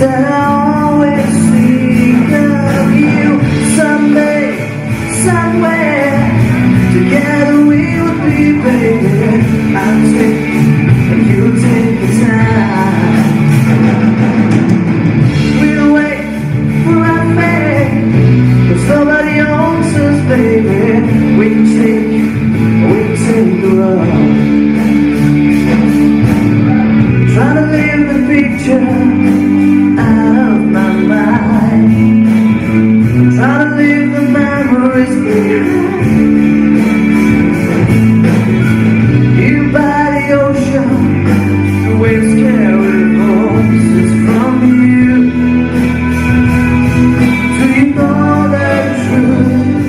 Said I always think of you. Someday, somewhere, together we will be, baby. I'll take and you'll take the time. We'll wait for our fate, 'cause nobody owns us, baby. We can take the road. Trying to leave the picture out of my mind, trying to leave the memories behind. You by the ocean, the waves carry voices from you. Do you know the truth?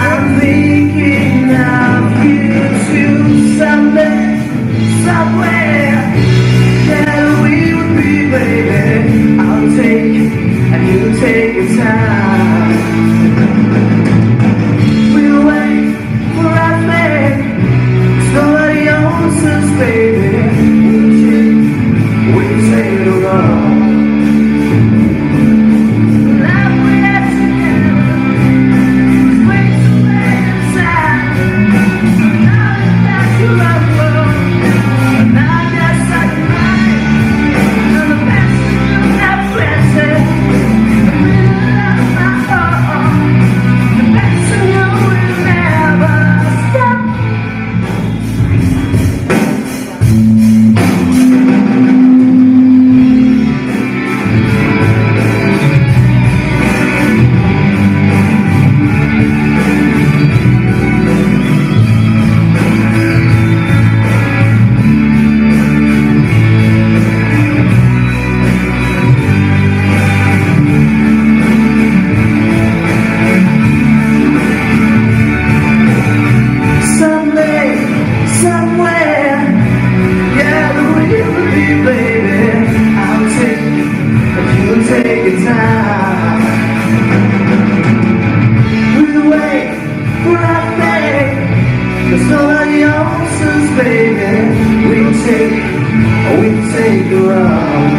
I'm thinking of you too. Someday, somewhere, together we would be, baby. I'll take and you take your time. We'll wait for our fate, 'cause nobody owns us, baby. We'll take the road. Life we had together was way too late inside. Now that you're out the world, and I guess I can hide. And the best of you have present, the middle of my heart. The best of you will never stop. Somewhere, yeah, we will be, baby. I'll take and you'll take your time. We'll wait for our fate, 'cause nobody owns us, baby. We'll take the road.